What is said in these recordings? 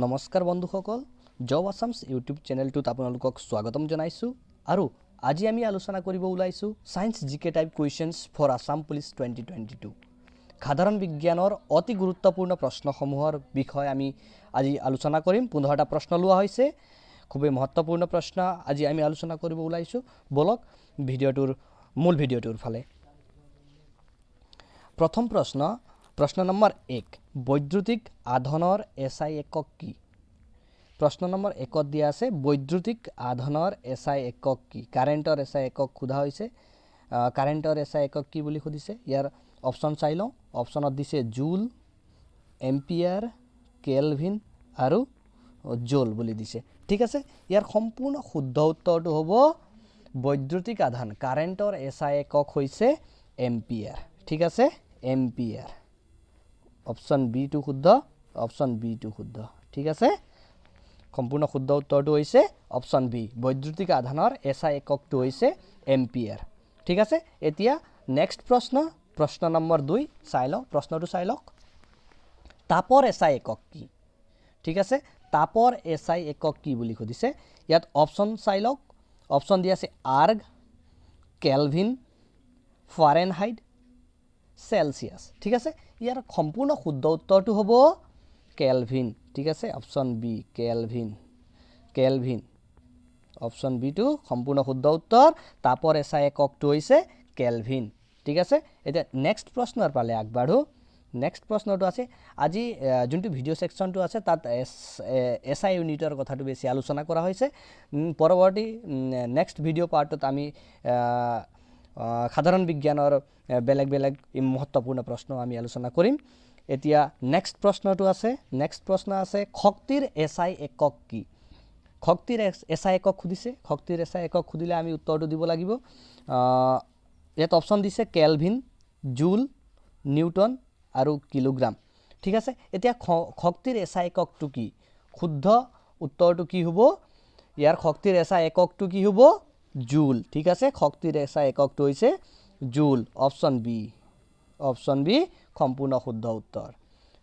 নমস্কাৰ বন্ধুসকল job আসামছ YouTube চেনেলটোত আপোনালোকক স্বাগতম জনাইছো আৰু আজি আমি আলোচনা কৰিব ওলাইছো সায়েন্স জিকে টাইপ কোৱেশ্চনছ ফৰ আসাম পুলিচ 2022 সাধাৰণ বিজ্ঞানৰ অতি গুৰুত্বপূৰ্ণ প্ৰশ্নসমূহৰ বিষয়ে আমি আজি আলোচনা কৰিম 15টা প্ৰশ্ন লোৱা হৈছে খুবেই মহত্বপূৰ্ণ প্ৰশ্ন আজি আমি আলোচনা কৰিব ওলাইছো বলক মূল ভিডিঅ'টোৰ ফালে প্ৰথম प्रश्न नम्बर 1 বৈদ্যুতিক আধানৰ এসআই একক কি प्रश्न नम्बर 1 দিয়া আছে বৈদ্যুতিক আধানৰ এসআই একক কি কাৰেন্টৰ এসআই একক খুদা হৈছে কাৰেন্টৰ এসআই একক কি বুলি খুদিছে ইয়াৰ অপচন চাই লওঁ অপচনত দিছে জুল এম্পিয়াৰ কেলভিন আৰু জুল বুলি দিছে ঠিক আছে ইয়াৰ সম্পূৰ্ণ শুদ্ধ উত্তৰটো হ'ব বৈদ্যুতিক আধান কাৰেন্টৰ এসআই একক হৈছে এম্পিয়াৰ ঠিক আছে এম্পিয়াৰ অপশন বি টু শুদ্ধ ঠিক আছে সম্পূৰ্ণ শুদ্ধ উত্তৰটো হৈছে অপশন বি বৈদ্যুতিক আধানৰ এসআই এককটো হৈছে এম্পিয়াৰ ঠিক আছে এতিয়া নেক্সট প্ৰশ্ন নম্বৰ 2 চাই লওঁ প্ৰশ্নটো চাই লওক তাপৰ এসআই একক কি ঠিক আছে তাপৰ এসআই একক কি বুলি খুদিছে ইয়াত অপশন চাই লওক অপশন দিয়া আছে আৰ্গ কেলভিন ফাৰেনহাইট সেলসিয়াস ঠিক আছে ইয়াৰ সম্পূৰ্ণ শুদ্ধ উত্তৰটো হ'ব কেলভিন ঠিক আছে option B kelvin option B টু সম্পূৰ্ণ শুদ্ধ উত্তৰ তাপৰ এসআই এককটো হৈছে কেলভিন ঠিক আছে এটা নেক্সট প্ৰশ্নৰ পালে আগবাঢ়ো নেক্সট প্ৰশ্নটো আছে আজি যোনটো ভিডিও সেকশনটো আছে তাত এসআই ইউনিটৰ কথাটো বেছি আলোচনা কৰা হৈছে পৰৱৰ্তী নেক্সট ভিডিও পাৰ্টত আমি সাধাৰণ বিজ্ঞানৰ বেলেগ মহত্বপূৰ্ণ প্ৰশ্ন আমি আলোচনা কৰিম এতিয়া নেক্সট প্ৰশ্নটো আছে নেক্সট প্ৰশ্ন আছে শক্তিৰ এসআই একক কি শক্তিৰ এসআই একক খুদিছে শক্তিৰ এসআই একক খুদিলে আমি উত্তৰটো দিব লাগিব ইয়াত অপচন দিছে কেলভিন জুল নিউটন আৰু কিলোগ্ৰাম ঠিক আছে এতিয়া শক্তিৰ এসআই এককটো কি শুদ্ধ উত্তৰটো কি হ'ব ইয়াৰ শক্তিৰ এসআই এককটো কি হ'ব জুল ঠিক আছে শক্তিৰ এসআই এককটো হৈছে জুল অপশন বি সম্পূৰ্ণ শুদ্ধ উত্তৰ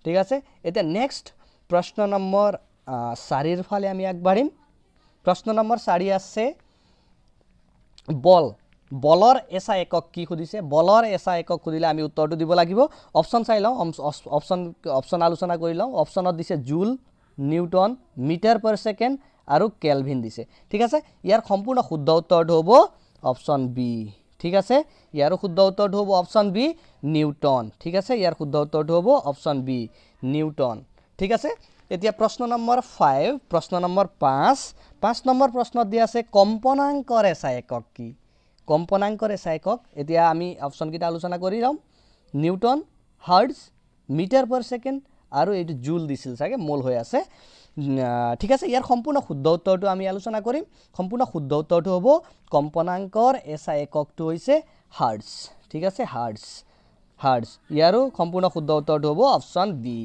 ঠিক আছে এতিয়া নেক্সট প্ৰশ্ন নম্বৰ 4 ৰ ফালে আমি আগবাঢ়িম প্ৰশ্ন নম্বৰ 4 আছে বলৰ এসআই একক কি খুদিছে বলৰ এসআই একক খুদিলে আমি উত্তৰটো দিব লাগিব অপশন চাই লওঁ অপশন আলোচনা কৰি লওঁ অপশনত দিছে জুল নিউটন মিটাৰ পাৰ সেকেন্ড আৰু কেলভিন দিছে ঠিক আছে ইয়াৰ সম্পূৰ্ণ শুদ্ধ উত্তৰটো হ'ব অপশন বি ঠিক আছে ইয়াৰ শুদ্ধ উত্তৰটো হ'ব অপশন বি নিউটন ঠিক আছে ইয়াৰ শুদ্ধ উত্তৰটো হ'ব অপশন বি নিউটন ঠিক আছে এতিয়া প্ৰশ্ন নম্বৰ 5 প্ৰশ্ন নম্বৰ 5 নম্বৰ প্ৰশ্নত দিয়া আছে কম্পনাঙ্কৰ এসআই একক কি কম্পনাঙ্কৰ এসআই একক এতিয়া আমি অপশন কিটা আলোচনা কৰি লম newton hertz metre per second আৰু এইটো জুল দিছিল চাগে মোল হৈ আছে ঠিক আছে ইয়াৰ সম্পূৰ্ণ শুদ্ধ উত্তৰটো আমি আলোচনা কৰিম সম্পূৰ্ণ শুদ্ধ উত্তৰটো হ'ব কম্পনাঙ্কৰ এসআই এককটো হৈছে হাৰ্টজ ঠিক আছে হাৰ্টজ ইয়াৰো সম্পূৰ্ণ শুদ্ধ উত্তৰটো হ'ব অপশন বি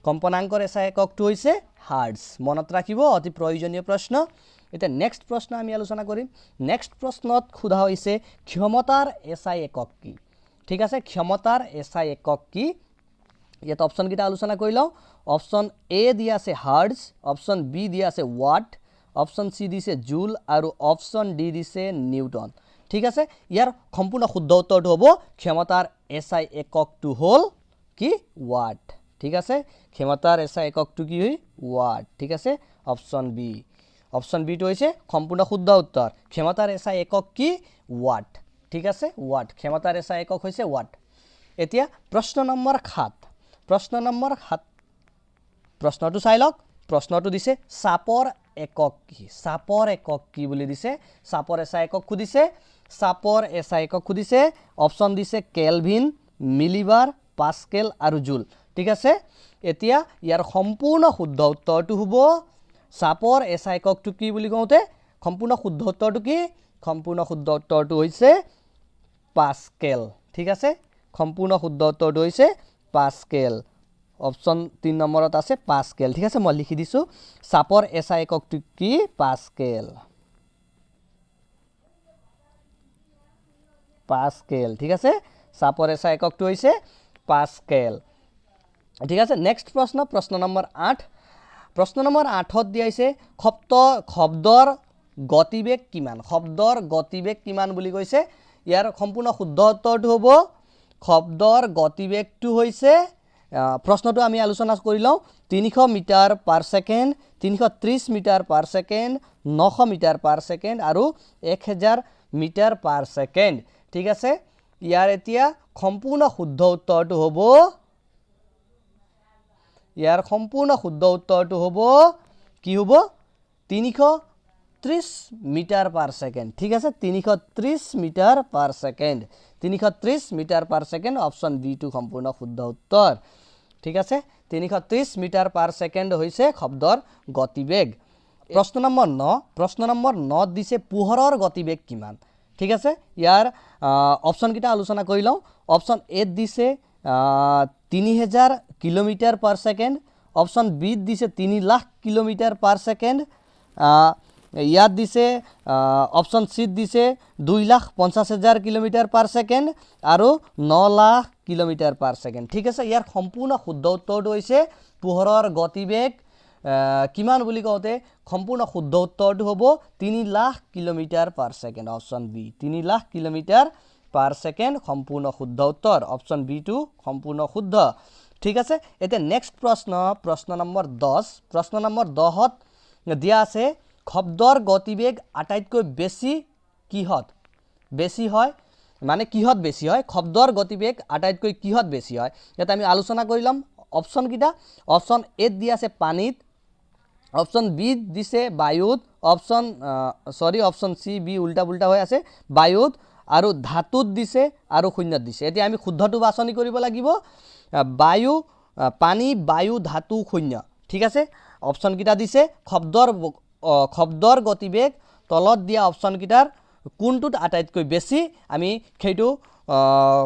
কম্পনাঙ্কৰ এসআই এককটো হৈছে হাৰ্টজ মনত ৰাখিব অতি প্ৰয়োজনীয় প্ৰশ্ন এটা নেক্সট প্ৰশ্ন আমি আলোচনা কৰিম নেক্সট প্ৰশ্নত খুদা হৈছে ক্ষমতাৰ এসআই একক কি ঠিক আছে ক্ষমতাৰ এসআই একক কি ইয়াত অপশন কিটা আলোচনা কৰি লওঁ অপশন এ দিয়া আছে হাৰ্টজ অপশন বি দিয়া আছে ওয়াট অপশন সি দিছে জুল আৰু অপশন ডি দিছে নিউটন ঠিক আছে ইয়াৰ সম্পূৰ্ণ শুদ্ধ উত্তৰটো হ'ব ক্ষমতাৰ এসআই এককটো হ'ল কি ওয়াট ঠিক আছে ক্ষমতাৰ এসআই এককটো কি হয় ওয়াট ঠিক আছে অপশন বি টো হৈছে সম্পূৰ্ণ শুদ্ধ উত্তৰ ক্ষমতাৰ এসআই একক কি ওয়াট ঠিক আছে ওয়াট ক্ষমতাৰ এসআই একক হৈছে ওয়াট এতিয়া প্ৰশ্ন নম্বৰ 7 প্ৰশ্নটো চাই লওক প্ৰশ্নটো দিছে চাপৰ একক কি বুলি দিছে চাপৰ এসআই একক খুদিছে অপশন দিছে কেলভিন মিলিবাৰ পাস্কেল আৰু জুল ঠিক আছে এতিয়া ইয়াৰ সম্পূৰ্ণ শুদ্ধ উত্তৰটো হ'ব চাপৰ এসআই এককটো কি বুলি কওঁতে সম্পূৰ্ণ শুদ্ধ উত্তৰটো কি সম্পূৰ্ণ শুদ্ধ উত্তৰটো হৈছে পাস্কেল ঠিক আছে সম্পূৰ্ণ শুদ্ধ উত্তৰটো হৈছে পাস্কেল অপশন 3 নম্বৰত আছে পাস্কেল ঠিক আছে মই লিখি দিছো চাপৰ এসআই এককটো কি পাস্কেল ঠিক আছে চাপৰ এসআই এককটো হৈছে পাস্কেল ঠিক আছে নেক্সট প্ৰশ্ন নম্বৰ 8 প্ৰশ্ন নম্বৰ 8ত দিয়াইছে শব্দৰ গতিবেগ কিমান শব্দৰ গতিবেগ কিমান বুলি কৈছে ইয়াৰ সম্পূৰ্ণ শুদ্ধ উত্তৰটো হ'ব শব্দৰ গতিবেগটো হৈছে প্ৰশ্নটো আমি আলোচনা কৰি লওঁ 300 metre per second 330 metre per second 900 metre per second আৰু 1000 মিটাৰ পাৰ সেকেন্ড ঠিক আছে ইয়াৰ এতিয়া সম্পূৰ্ণ শুদ্ধ উত্তৰটো হ'ব ইয়াৰ সম্পূৰ্ণ শুদ্ধ উত্তৰটো হ'ব কি হ'ব 330 মিটাৰ পাৰ সেকেন্ড ঠিক আছে 330 metre per second 330 metre per second option B টু সম্পূৰ্ণ শুদ্ধ উত্তৰ ঠিক আছে 330 মিটাৰ পাৰ সেকেন্ড হৈছে শব্দৰ গতিবেগ প্ৰশ্ন নম্বৰ 9 দিছে পোহৰৰ গতিবেগ কিমান ঠিক আছে ইয়াৰ অপচন কিটা আলোচনা কৰি লওঁ অপচন এ দিছে 3000 kilometre per second option B দিছে 3 লাখ কিলোমিটাৰ পাৰ সেকেন্ড ইয়াত দিছে অপচন সি দিছে 2,50,000 কিলোমিটাৰ পাৰ সেকেন্ড আৰু 9 লাখ কিলোমিটাৰ পাৰ সেকেন্ড ঠিক আছে ইয়াৰ সম্পূৰ্ণ শুদ্ধ উত্তৰটো হৈছে পোহৰৰ গতিবেগ কিমান বুলি কওঁতে সম্পূৰ্ণ শুদ্ধ উত্তৰটো হ'ব 3 lakh kilometre per second option B 3 lakh kilometre per second সম্পূৰ্ণ শুদ্ধ উত্তৰ অপচন বি টু সম্পূৰ্ণ শুদ্ধ ঠিক আছে এতিয়া নেক্সট প্ৰশ্ন নম্বৰ 10 প্ৰশ্ন নম্বৰ 10ত দিয়া আছে শব্দৰ গতিবেগ আটাইতকৈ বেছি কিহত বেছি হয় মানে কিহত বেছি হয় শব্দৰ গতিবেগ আটাইতকৈ কিহত বেছি হয় এটা আমি আলোচনা কৰি লম অপচন কিটা অপচন এ দিয়া আছে পানীত অপচন বি দিছে বায়ুত অপচন সি বি উল্টা পুল্টা হৈ আছে বায়ুত আৰু ধাতুত দিছে আৰু শূন্যত দিছে এতিয়া আমি শুদ্ধটো বাছনি কৰিব লাগিব বায়ু পানী বায়ু ধাতু শূন্য ঠিক আছে অপচন কিটা দিছে শব্দৰ গতিবেগ তলত দিয়া অপচন কিটাৰ কোনটোত আটাইতকৈ বেছি আমি সেইটো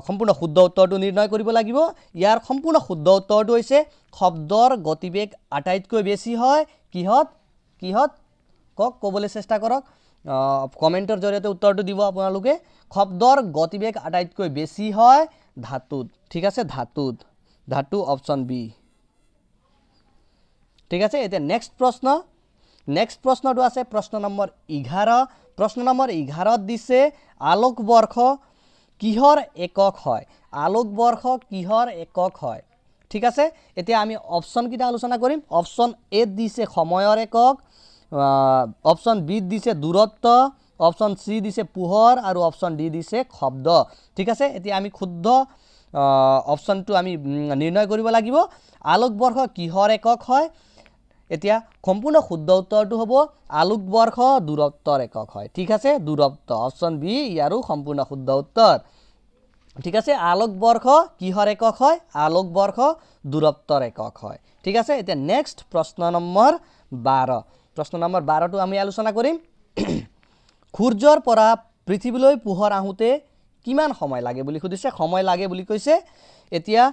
সম্পূৰ্ণ শুদ্ধ উত্তৰটো নিৰ্ণয় কৰিব লাগিব ইয়াৰ সম্পূৰ্ণ শুদ্ধ উত্তৰটো হৈছে শব্দৰ গতিবেগ আটাইতকৈ বেছি হয় কিহত ক'বলৈ চেষ্টা কৰক কমেন্টৰ জৰিয়তে উত্তৰটো দিব আপোনালোকে শব্দৰ গতিবেগ আটাইতকৈ বেছি হয় ধাতুত ঠিক আছে ধাতু অপচন বি ঠিক আছে এতিয়া নেক্সট প্ৰশ্নটো আছে প্ৰশ্ন নম্বৰ 11 প্ৰশ্ন নম্বৰ 11ত দিছে আলোকবৰ্ষ কিহৰ একক হয় ঠিক আছে এতিয়া আমি অপচন কিটা আলোচনা কৰিম অপচন এ দিছে সময়ৰ একক অপচন বি দিছে দূৰত্ব অপচন সি দিছে পোহৰ আৰু অপচন ডি দিছে শব্দ ঠিক আছে এতিয়া আমি শুদ্ধ অপচনটো আমি নিৰ্ণয় কৰিব লাগিব আলোকবৰ্ষ কিহৰ একক হয় এতিয়া সম্পূৰ্ণ শুদ্ধ উত্তৰটো হ'ব আলোকবৰ্ষ দূৰত্বৰ একক হয় ঠিক আছে দূৰত্ব অপচন বি ইয়াৰো সম্পূৰ্ণ শুদ্ধ উত্তৰ ঠিক আছে আলোকবৰ্ষ কিহৰ একক হয় আলোকবৰ্ষ দূৰত্বৰ একক হয় ঠিক আছে এতিয়া নেক্সট প্ৰশ্ন নম্বৰ 12টো আমি আলোচনা কৰিম সূৰ্যৰ পৰা পৃথিৱীলৈ পোহৰ আহোতে কিমান সময় লাগে বুলি খুদিছে সময় লাগে বুলি কৈছে এতিয়া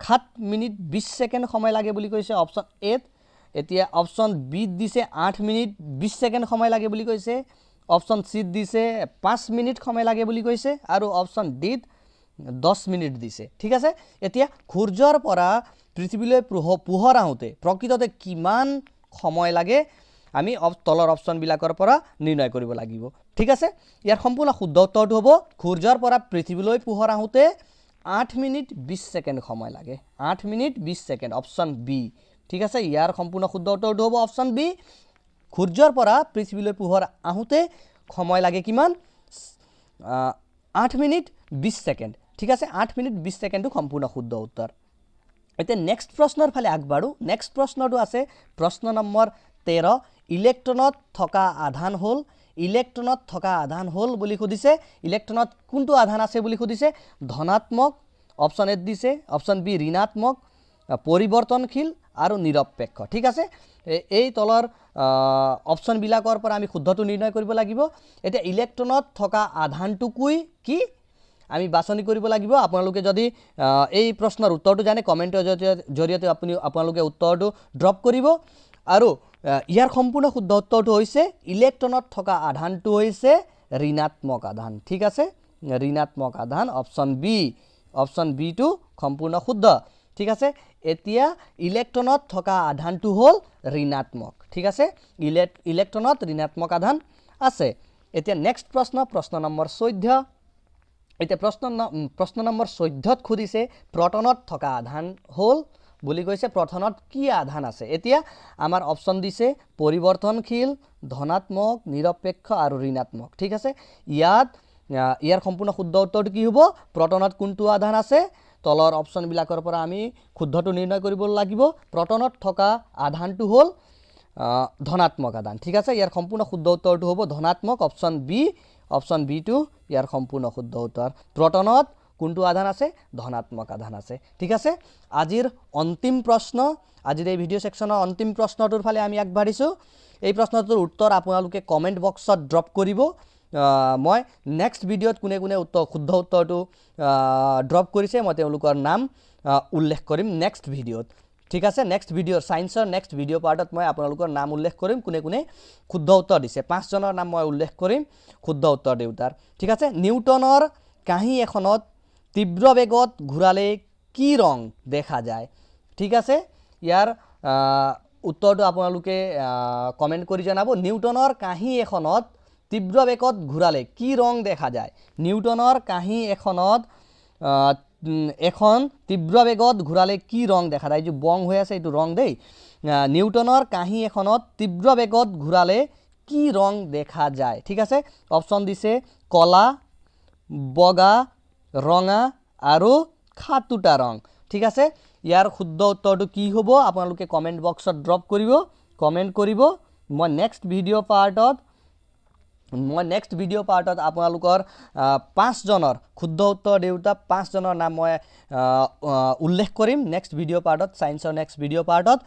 7 মিনিট 20 সেকেন্ড সময় লাগে বুলি কৈছে অপচন এ এতিয়া অপচন বি দিছে 8 মিনিট 20 সেকেন্ড সময় লাগে বুলি কৈছে অপচন সি দিছে 5 মিনিট সময় লাগে বুলি কৈছে আৰু অপচন ডি 10 মিনিট দিছে ঠিক আছে এতিয়া সূৰ্যৰ পৰা পৃথিৱীলৈ পোহৰ আহোতে প্ৰকৃততে কিমান সময় লাগে আমি তলৰ অপচন বিলাকৰ পৰা নিৰ্ণয় কৰিব লাগিব ঠিক আছে ইয়াৰ সম্পূৰ্ণ শুদ্ধ উত্তৰটো হ'ব সূৰ্যৰ পৰা পৃথিৱীলৈ পোহৰ আহোতে 8 মিনিট 20 সেকেন্ড সময় লাগে 8 মিনিট 20 সেকেন্ড অপচন বি ঠিক আছে ইয়াৰ সম্পূৰ্ণ শুদ্ধ উত্তৰটো হ'ব অপচন বি সূৰ্যৰ পৰা পৃথিৱীলৈ পোহৰ আহোতে সময় লাগে কিমান 8 মিনিট 20 সেকেন্ড ঠিক আছে 8 মিনিট 20 সেকেন্ডটো সম্পূৰ্ণ শুদ্ধ উত্তৰ এতিয়া নেক্সট প্ৰশ্নৰ ফালে আগবাঢ়ো নেক্সট প্ৰশ্নটো আছে প্ৰশ্ন নম্বৰ 13 ইলেক্ট্ৰনত থকা আধান হল বুলি খুদিছে ইলেক্ট্ৰনত কোনটো আধান আছে বুলি খুদিছে ধনাত্মক অপচন এ দিছে অপচন বি ঋণাত্মক পৰিৱৰ্তনশীল আৰু নিৰপেক্ষ ঠিক আছে এই তলৰ অপচন বিলাকৰ পৰা আমি শুদ্ধটো নিৰ্ণয় কৰিব লাগিব এতিয়া ইলেক্ট্ৰনত থকা আধানটুকুই কি আমি বাছনি কৰিব লাগিব আপোনালোকে যদি এই প্ৰশ্নৰ উত্তৰটো জানে কমেন্টৰ জৰিয়তে আপোনালোকে উত্তৰটো ড্ৰপ কৰিব আৰু ইয়াৰ সম্পূৰ্ণ শুদ্ধ উত্তৰটো হৈছে ইলেক্ট্ৰনত থকা আধানটো হৈছে ঋণাত্মক আধান ঠিক আছে ঋণাত্মক আধান অপচন বি টু সম্পূৰ্ণ শুদ্ধ ঠিক আছে এতিয়া ইলেক্ট্ৰনত থকা আধানটো হ'ল ঋণাত্মক ঠিক আছে ইলেক্ট্ৰনত ঋণাত্মক আধান আছে এতিয়া নেক্সট প্ৰশ্ন নম্বৰ 14 এতিয়া প্ৰশ্ন নম্বৰ 14ত খুদিছে প্ৰটনত থকা আধান হ'ল বুলি কৈছে প্ৰটনত কি আধান আছে এতিয়া আমাৰ অপচন দিছে পৰিৱৰ্তনশীল ধনাত্মক নিৰপেক্ষ আৰু ঋণাত্মক ঠিক আছে ইয়াৰ সম্পূৰ্ণ শুদ্ধ উত্তৰটো কি হ'ব প্ৰটনত কোনটো আধান আছে তলৰ অপচন বিলাকৰ পৰা আমি শুদ্ধটো নিৰ্ণয় কৰিব লাগিব প্ৰটনত থকা আধানটো হ'ল ধনাত্মক আধান ঠিক আছে ইয়াৰ সম্পূৰ্ণ শুদ্ধ উত্তৰটো হ'ব ধনাত্মক অপচন বি টু ইয়াৰ সম্পূৰ্ণ শুদ্ধ উত্তৰ প্ৰটনত কোনটো আধান আছে ধনাত্মক আধান আছে ঠিক আছে আজিৰ অন্তিম প্ৰশ্ন আজিৰ এই ভিডিও সেকশনৰ অন্তিম প্ৰশ্নটোৰ ফালে আমি আগবাঢ়িছো এই প্ৰশ্নটোৰ উত্তৰ আপোনালোকে কমেন্ট বক্সত ড্ৰপ কৰিব মই নেক্সট ভিডিওত কোনে কোনে শুদ্ধ উত্তৰটো ড্ৰপ কৰিছে মই তেওঁলোকৰ নাম উল্লেখ কৰিম নেক্সট ভিডিওত ঠিক আছে নেক্সট ভিডিও সায়েন্সৰ নেক্সট ভিডিও পাৰ্টত মই আপোনালোকৰ নাম উল্লেখ কৰিম কোনে কোনে শুদ্ধ উত্তৰ দিছে 5 জনৰ নাম মই উল্লেখ কৰিম শুদ্ধ উত্তৰ দেউতাৰ ঠিক আছে নিউটনৰ কাহি এখনত তীব্ৰ বেগত ঘূৰালে কি ৰং দেখা যায় ঠিক আছে ইয়াৰ উত্তৰটো আপোনালোকে কমেন্ট কৰি জনাব নিউটনৰ কাহি এখনত তীব্ৰ বেগত ঘূৰালে কি ৰং দেখা যায় নিউটনৰ কাহি এখনত এখন তীব্ৰ বেগত ঘূৰালে কি ৰং দেখা যায় যে বং হৈ আছে এটো ৰং দেই নিউটনৰ কাহি এখনত তীব্ৰ বেগত ঘূৰালে কি ৰং দেখা যায় ঠিক আছে অপচন দিছে কলা বগা ৰঙা আৰু খাতুটা ৰং ঠিক আছে ইয়াৰ শুদ্ধ উত্তৰটো কি হ'ব আপোনালোকে কমেন্ট বক্সত ড্ৰপ কৰিব মই নেক্সট ভিডিও পাৰ্টত আপোনালোকৰ 5 জনৰ শুদ্ধ উত্তৰ দেউতা 5 জনৰ নাম মই উল্লেখ কৰিম নেক্সট ভিডিও পাৰ্টত সায়েন্সৰ নেক্সট ভিডিও পাৰ্টত